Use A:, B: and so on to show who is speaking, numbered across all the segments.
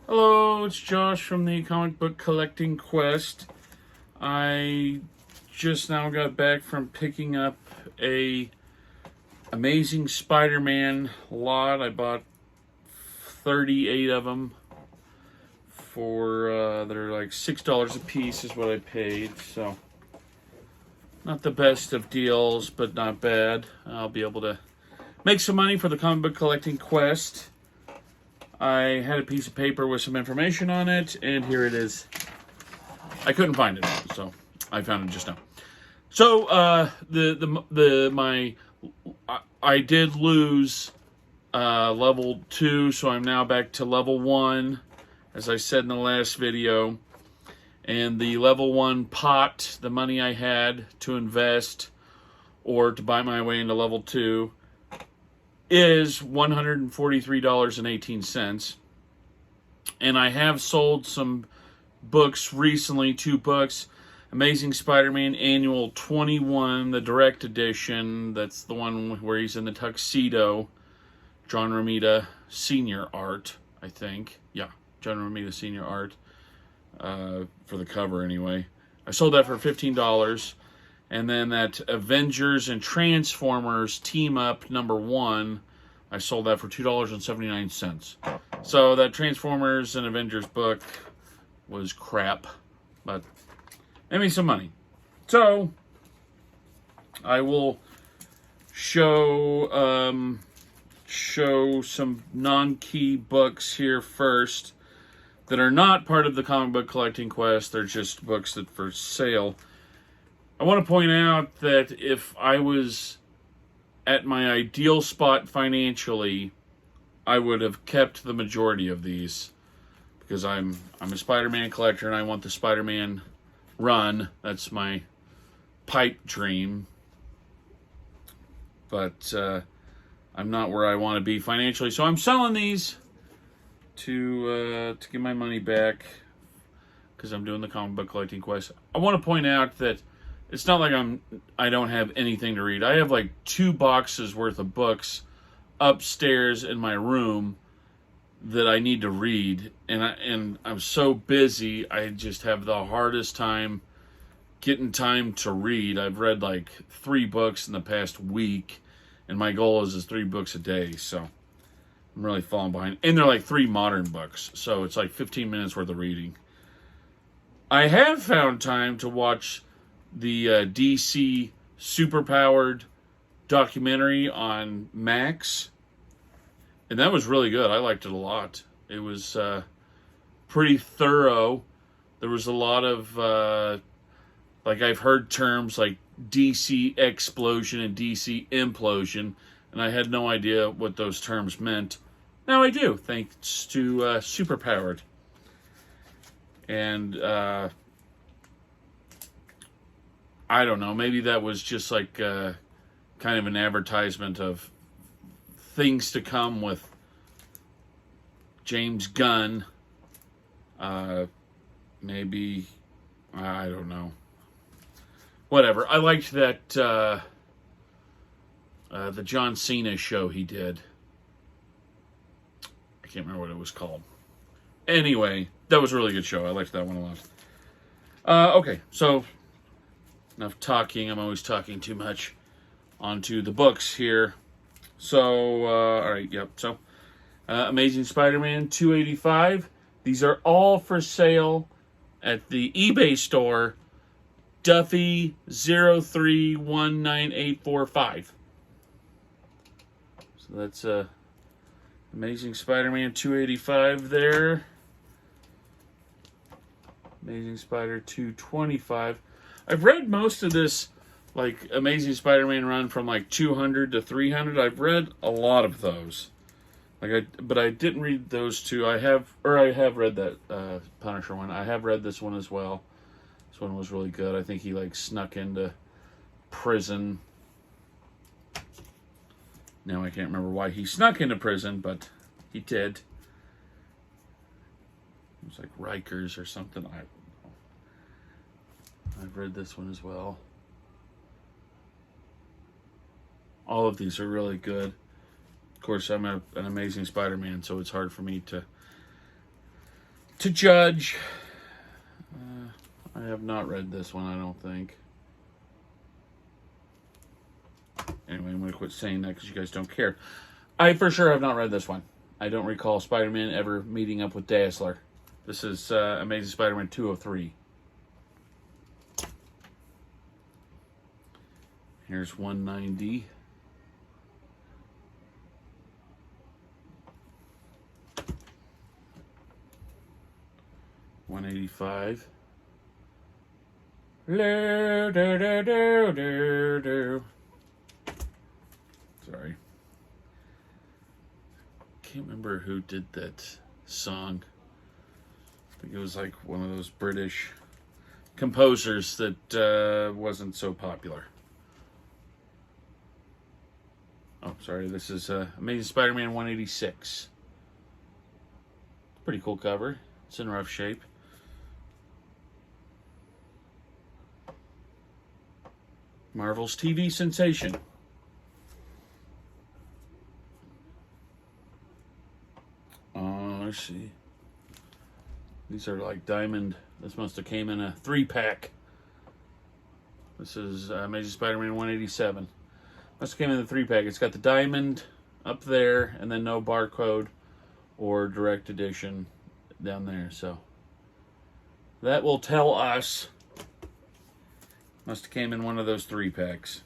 A: Hello, it's Josh from the Comic Book Collecting Quest. I just now got back from picking up a Amazing Spider-Man lot. I bought 38 of them for they're like $6 a piece is what I paid. So not the best of deals, but not bad. I'll be able to make some money for the Comic Book Collecting Quest. I had a piece of paper with some information on it, and here it is. I couldn't find it, so I found it just now. So I did lose level 2, so I'm now back to level 1, as I said in the last video. And the level 1 pot, the money I had to invest or to buy my way into level 2, is $143.18. And I have sold some books recently, 2 books. Amazing Spider-Man Annual 21, the direct edition. That's the one where he's in the tuxedo. John Romita Sr. art, I think. Yeah, John Romita Sr. art. For the cover, anyway. I sold that for $15. And then that Avengers and Transformers Team Up #1, I sold that for $2.79. So that Transformers and Avengers book was crap, but made me some money. So I will show some non-key books here first that are not part of the Comic Book Collecting Quest. They're just books that for sale. I want to point out that if I was at my ideal spot financially, I would have kept the majority of these, because I'm a Spider-Man collector and I want the Spider-Man run. That's my pipe dream. But I'm not where I want to be financially, so I'm selling these to get my money back, because I'm doing the Comic Book Collecting Quest. I want to point out that it's not like I don't have anything to read. I have like 2 boxes worth of books upstairs in my room that I need to read, and I'm so busy. I just have the hardest time getting time to read. I've read like 3 books in the past week, and my goal is 3 books a day. So I'm really falling behind. And they're like 3 modern books, so it's like 15 minutes worth of reading. I have found time to watch the DC Superpowered documentary on Max, and that was really good. I liked it a lot. It was pretty thorough. There was a lot of like, I've heard terms like DC explosion and DC implosion, and I had no idea what those terms meant. Now I do, thanks to Superpowered. And I don't know, maybe that was just like kind of an advertisement of things to come with James Gunn. Maybe, I don't know. Whatever. I liked that the John Cena show he did. I can't remember what it was called. Anyway, that was a really good show. I liked that one a lot. Okay, so enough talking. I'm always talking too much. On to the books here. So, alright, yep. So, Amazing Spider-Man 285. These are all for sale at the eBay store, Duffy03198845. So that's Amazing Spider-Man 285 there. Amazing Spider 225. I've read most of this, like, Amazing Spider-Man run from like 200 to 300. I've read a lot of those. But I didn't read those 2. I have read that Punisher one. I have read this one as well. This one was really good. I think he like snuck into prison. Now I can't remember why he snuck into prison, but he did. It was like Rikers or something. I don't know. I've read this one as well. All of these are really good. Of course, I'm an Amazing Spider-Man, so it's hard for me to To judge. I have not read this one, I don't think. Anyway, I'm going to quit saying that because you guys don't care. I for sure have not read this one. I don't recall Spider-Man ever meeting up with Dazzler. This is Amazing Spider-Man 203. Here's 190. $185. Sorry. Can't remember who did that song. I think it was like one of those British composers that wasn't so popular. Oh, sorry. This is Amazing Spider-Man 186. Pretty cool cover. It's in rough shape. Marvel's TV sensation. Let's see. These are like diamond. This must have came in a 3-pack. This is Amazing Spider-Man 187. Must have came in the 3-pack. It's got the diamond up there and then no barcode or direct edition down there. So that will tell us. Must have came in one of those 3-packs.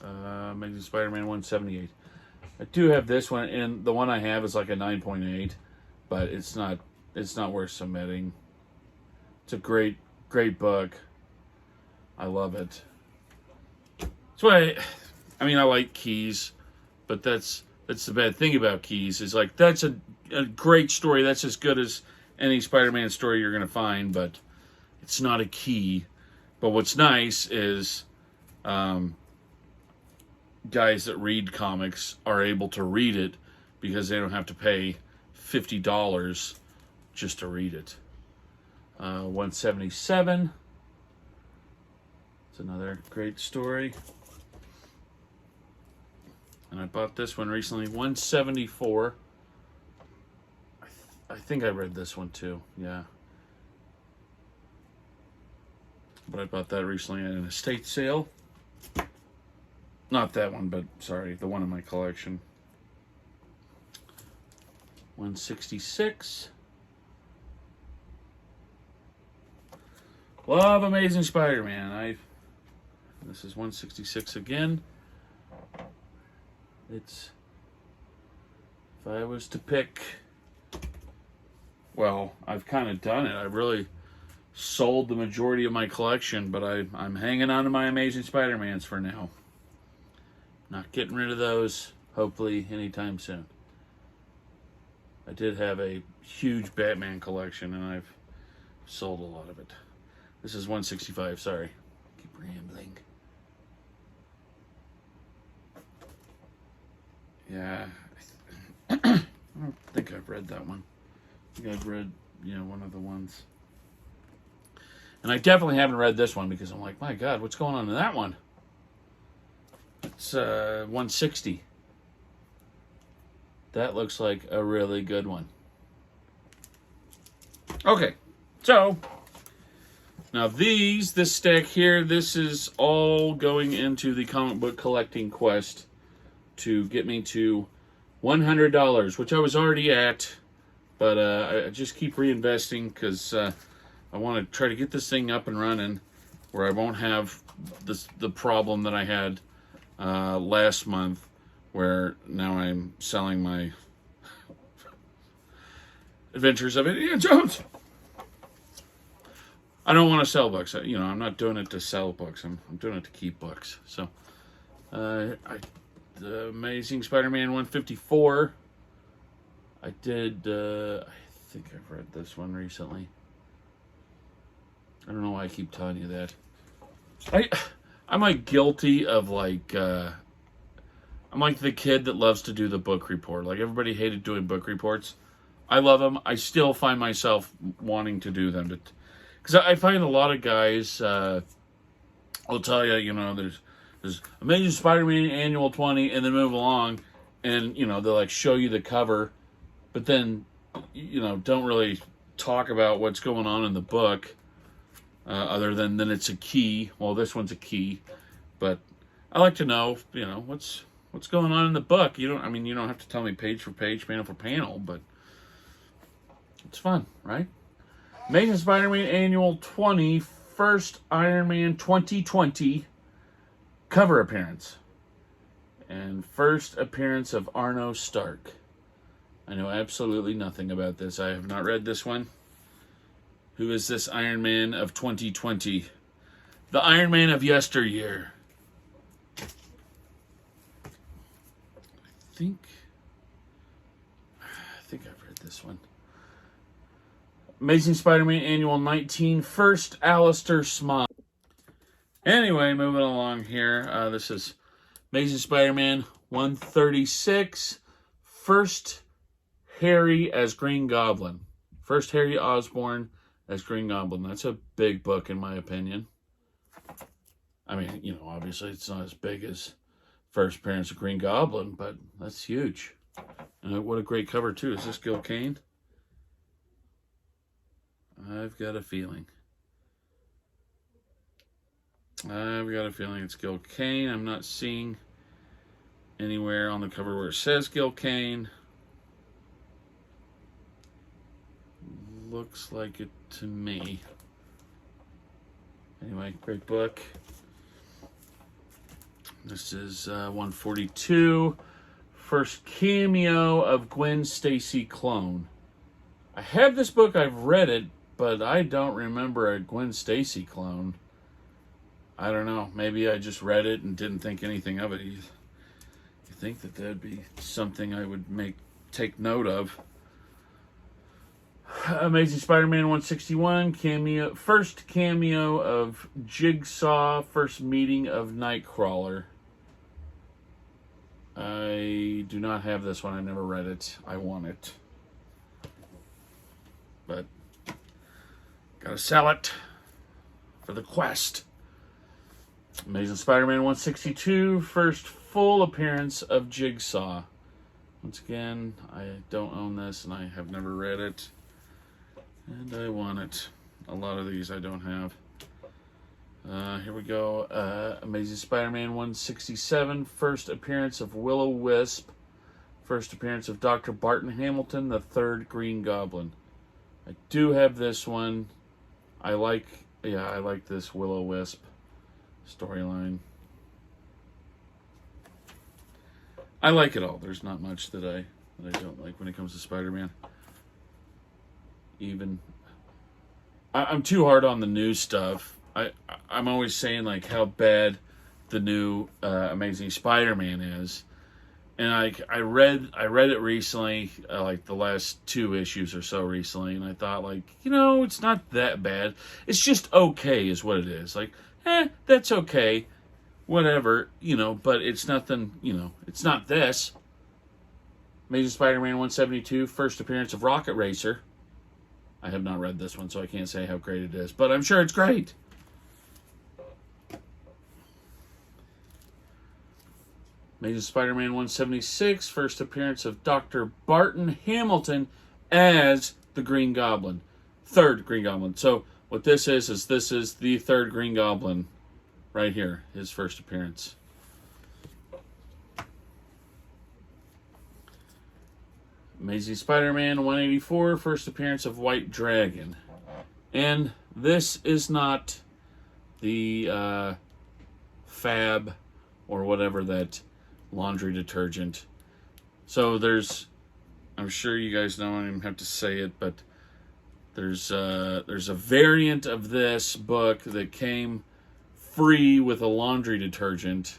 A: Amazing Spider-Man 178. I do have this one, and the one I have is like a 9.8, but it's not worth submitting. It's a great book. I love it. That's why I like Keys, but that's the bad thing about Keys is like that's a great story. That's as good as any Spider-Man story you're gonna find, but it's not a key. But what's nice is guys that read comics are able to read it because they don't have to pay $50 just to read it. 177. It's another great story. And I bought this one recently. 174. I think I read this one too. Yeah. But I bought that recently at an estate sale. Not that one, but sorry, the one in my collection. 166. Love Amazing Spider-Man. This is 166 again. It's, if I was to pick, well, I've kind of done it. I've really sold the majority of my collection, but I'm hanging on to my Amazing Spider-Mans for now. Not getting rid of those, hopefully, anytime soon. I did have a huge Batman collection, and I've sold a lot of it. This is 165, sorry. Keep rambling. Yeah. I don't think I've read that one. I think I've read, one of the ones. And I definitely haven't read this one because I'm like, my God, what's going on in that one? It's 160. That looks like a really good one. Okay, so now this stack here, this is all going into the comic book collecting quest to get me to $100, which I was already at, but I just keep reinvesting because I want to try to get this thing up and running where I won't have the problem that I had last month, where now I'm selling my Adventures of Indiana Jones. I don't want to sell books. I'm not doing it to sell books. I'm doing it to keep books. So, the Amazing Spider-Man 154. I did. I think I've read this one recently. I don't know why I keep telling you that. I'm like guilty of like. I'm like the kid that loves to do the book report. Like everybody hated doing book reports. I love them. I still find myself wanting to do them. Because I find a lot of guys, I'll tell you, there's Amazing Spider-Man Annual 20, and then move along, and they'll like show you the cover, but then don't really talk about what's going on in the book, other than it's a key. Well, this one's a key, but I like to know what's going on in the book. You don't have to tell me page for page, panel for panel, but it's fun, right? Amazing Spider-Man Annual 20, first Iron Man 2020 cover appearance. And first appearance of Arno Stark. I know absolutely nothing about this. I have not read this one. Who is this Iron Man of 2020? The Iron Man of yesteryear. I think I've read this one. Amazing Spider-Man Annual 19, first Alistair Small. Anyway, moving along here. This is Amazing Spider-Man 136, first Harry as Green Goblin. First Harry Osborn as Green Goblin. That's a big book in my opinion. I mean, obviously it's not as big as first appearance of Green Goblin, but that's huge. And what a great cover too. Is this Gil Kane? I've got a feeling it's Gil Kane. I'm not seeing anywhere on the cover where it says Gil Kane. Looks like it to me. Anyway, great book. This is 142. First cameo of Gwen Stacy clone. I have this book, I've read it, but I don't remember a Gwen Stacy clone. I don't know. Maybe I just read it and didn't think anything of it. You think that that'd be something I would take note of. Amazing Spider-Man 161 cameo. First cameo of Jigsaw. First meeting of Nightcrawler. I do not have this one. I never read it. I want it. But gotta sell it for the quest. Amazing Spider-Man 162, first full appearance of Jigsaw. Once again, I don't own this and I have never read it. And I want it. A lot of these I don't have. Here we go. Amazing Spider-Man 167, first appearance of Will-O-Wisp. First appearance of Dr. Barton Hamilton, the third Green Goblin. I do have this one. I like this Will-O-Wisp storyline. I like it all. There's not much that I don't like when it comes to Spider-Man. I'm too hard on the new stuff. I'm always saying like how bad the new Amazing Spider-Man is. And I read it recently, like the last 2 issues or so recently, and I thought it's not that bad. It's just okay is what it is. That's okay. Whatever, but it's nothing, it's not this. Amazing Spider-Man 172, first appearance of Rocket Racer. I have not read this one, so I can't say how great it is, but I'm sure it's great. Amazing Spider-Man 176, first appearance of Dr. Barton Hamilton as the Green Goblin. Third Green Goblin. So what this is the third Green Goblin right here, his first appearance. Amazing Spider-Man 184, first appearance of White Dragon. And this is not the Fab or whatever that laundry detergent. So I'm sure you guys know, I don't even have to say it, but there's a variant of this book that came free with a laundry detergent,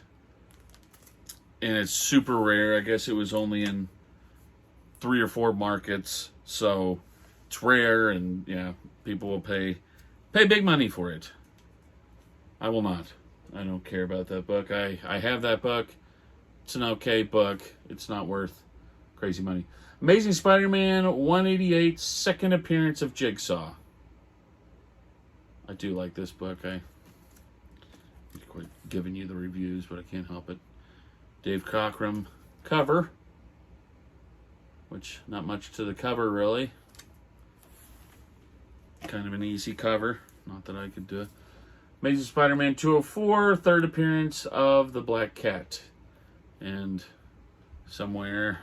A: and it's super rare. I guess it was only in 3 or 4 markets, so it's rare, and people will pay big money for it. I will not. I don't care about that book. I have that book. It's an okay book. It's not worth crazy money. Amazing Spider-Man 188, second appearance of Jigsaw. I do like this book. I'm quite giving you the reviews, but I can't help it. Dave Cockrum cover. which not much to the cover, really. Kind of an easy cover. Not that I could do it. Amazing Spider-Man 204, third appearance of the Black Cat. And somewhere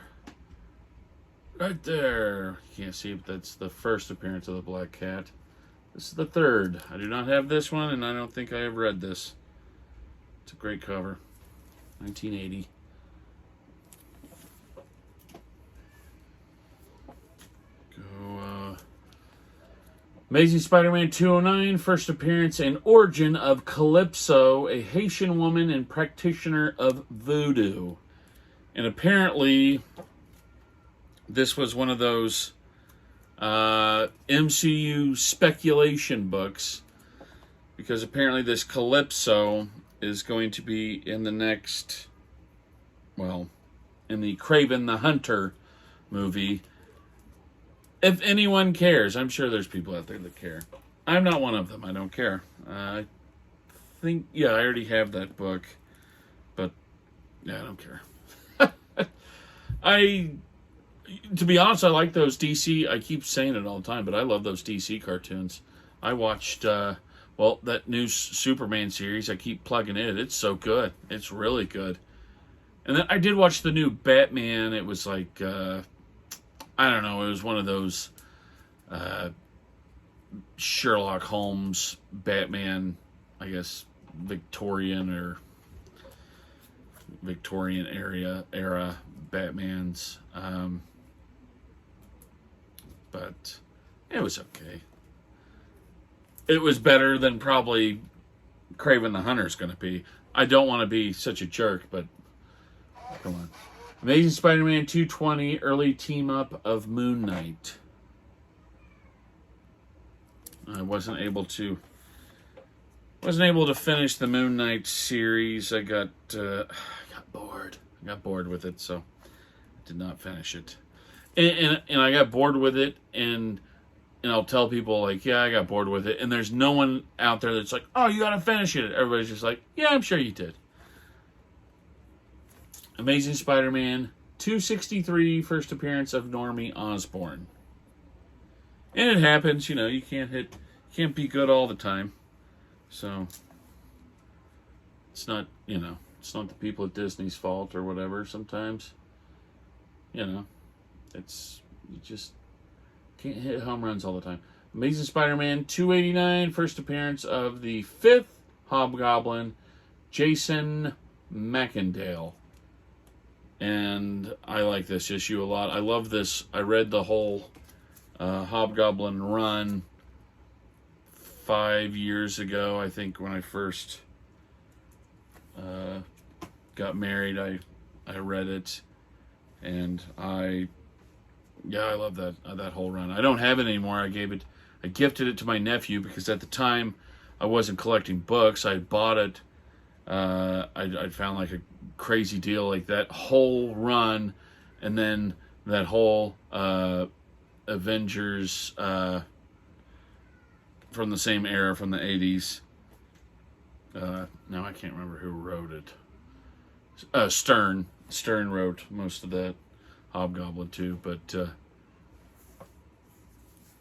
A: right there, you can't see, but that's the first appearance of the Black Cat. This is the third. I do not have this one, and I don't think I have read this. It's a great cover. 1980. Amazing Spider-Man 209, first appearance and origin of Calypso, a Haitian woman and practitioner of voodoo. And apparently, this was one of those MCU speculation books, because apparently this Calypso is going to be in the next, well, in the Kraven the Hunter movie. If anyone cares, I'm sure there's people out there that care. I'm not one of them. I don't care. I think, yeah, I already have that book. But, yeah, I don't care. To be honest, I like those DC, I keep saying it all the time, but I love those DC cartoons. I watched, that new Superman series. I keep plugging it. It's so good. It's really good. And then I did watch the new Batman. It was like, I don't know, it was one of those Sherlock Holmes, Batman, I guess, Victorian era Batmans. But it was okay. It was better than probably Kraven the Hunter is going to be. I don't want to be such a jerk, but come on. Amazing Spider-Man 220, early team-up of Moon Knight. I wasn't able to finish the Moon Knight series. I got bored. I got bored with it, so I did not finish it. And I got bored with it, and I'll tell people, like, yeah, I got bored with it. And there's no one out there that's like, oh, you got to finish it. Everybody's just like, yeah, I'm sure you did. Amazing Spider-Man 263, first appearance of Normie Osborn. And it happens, you can't be good all the time. So it's not, it's not the people at Disney's fault or whatever sometimes. You just can't hit home runs all the time. Amazing Spider-Man 289, first appearance of the fifth Hobgoblin, Jason Macendale. And I like this issue a lot. I love this. I read the whole Hobgoblin run 5 years ago, I think, when I first got married. I read it, and I love that whole run. I don't have it anymore. I gifted it to my nephew because at the time I wasn't collecting books. I bought it. I found like a crazy deal, like that whole run, and then that whole Avengers from the same era, from the 80s. Now I can't remember who wrote it. Stern wrote most of that Hobgoblin too, but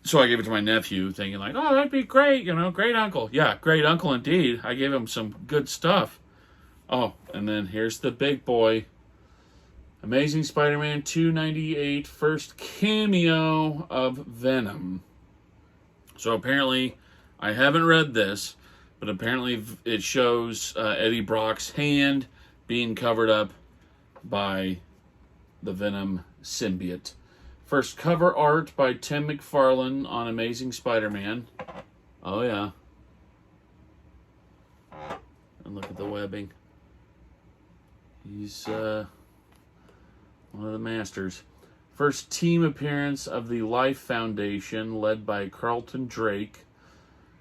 A: so I gave it to my nephew, thinking like, oh, that'd be great, great uncle. Yeah, great uncle indeed. I gave him some good stuff. Oh, and then here's the big boy. Amazing Spider-Man 298, first cameo of Venom. So apparently, I haven't read this, but apparently it shows Eddie Brock's hand being covered up by the Venom symbiote. First cover art by Tim McFarlane on Amazing Spider-Man. Oh, yeah. And look at the webbing. He's one of the masters. First team appearance of the Life Foundation, led by Carlton Drake.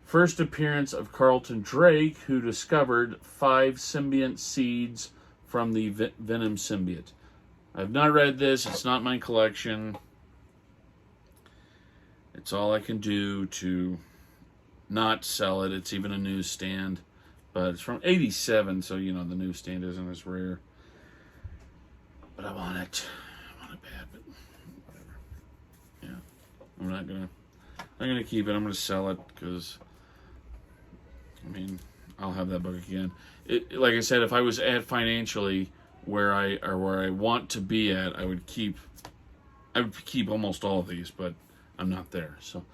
A: First appearance of Carlton Drake, who discovered 5 symbiont seeds from the Venom symbiote. I've not read this. It's not my collection. It's all I can do to not sell it. It's even a newsstand. But it's from 87, so, the newsstand isn't as rare. But I want it. I want it bad, but whatever. not gonna keep it. I'm gonna sell it because, I mean, I'll have that book again. Like I said, if I was at financially where I want to be at, I would keep almost all of these, but I'm not there. So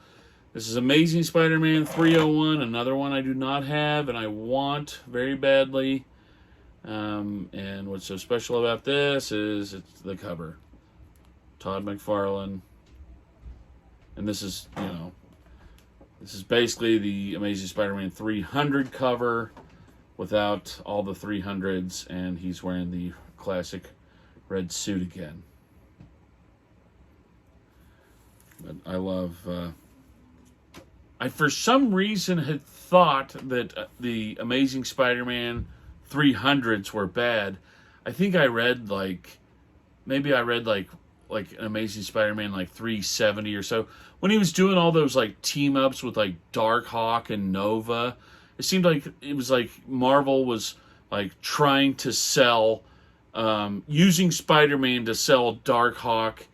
A: this is Amazing Spider-Man 301, another one I do not have and I want very badly. And what's so special about this is it's the cover. Todd McFarlane. And this is, this is basically the Amazing Spider-Man 300 cover without all the 300s, and he's wearing the classic red suit again. But I love... I, for some reason, had thought that the Amazing Spider-Man 300s were bad. I think I read, maybe I read, like an Amazing Spider-Man, 370 or so. When he was doing all those, team-ups with, Darkhawk and Nova, it seemed like it was Marvel was, trying to sell, using Spider-Man to sell Darkhawk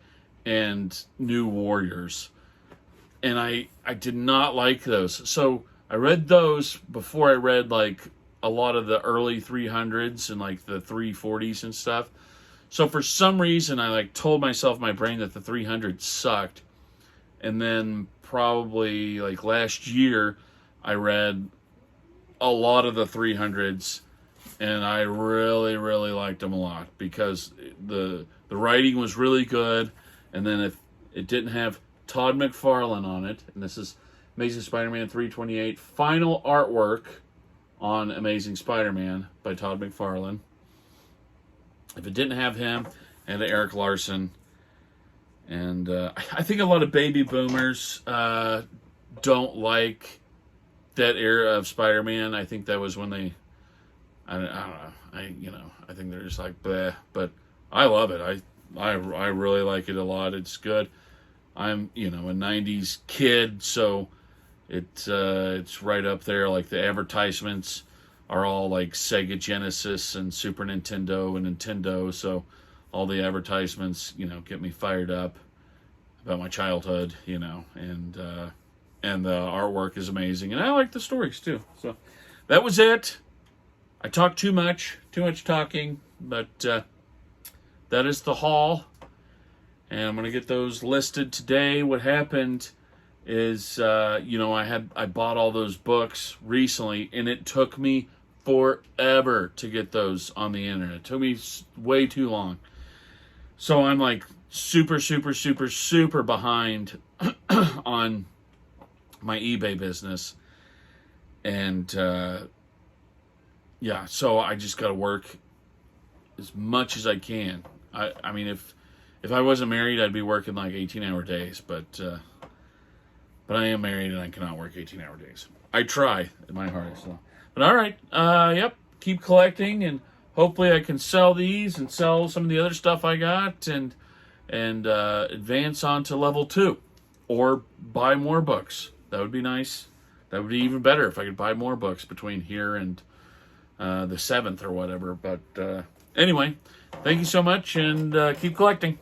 A: and New Warriors. And I did not like those. So I read those before I read, a lot of the early 300s and, the 340s and stuff. So for some reason, I, told myself in my brain that the 300s sucked. And then probably, last year, I read a lot of the 300s, and I really, really liked them a lot because the writing was really good. And then if it didn't have Todd McFarlane on it, and this is Amazing Spider-Man 328, final artwork on Amazing Spider-Man by Todd McFarlane. If it didn't have him, and Eric Larson, and I think a lot of baby boomers don't like that era of Spider-Man. I think that was when they, I don't know. I think they're just bleh. But I love it. I really like it a lot. It's good. I'm a 90s kid, so it's right up there. The advertisements are all Sega Genesis and Super Nintendo and Nintendo, so all the advertisements, get me fired up about my childhood, and the artwork is amazing, and I like the stories too. So that was it. I talked too much talking, but that is the haul, and I'm gonna get those listed today. What happened is, I bought all those books recently, and it took me forever to get those on the internet. It took me way too long. So I'm super, super, super, super behind on my eBay business. And, so I just got to work as much as I can. I mean, if I wasn't married, I'd be working 18-hour days, but I am married and I cannot work 18-hour days. I try in my hardest. So. But all right, keep collecting, and hopefully I can sell these and sell some of the other stuff I got, and advance on to level 2, or buy more books. That would be nice. That would be even better if I could buy more books between here and the 7th or whatever. But anyway, thank you so much, and keep collecting.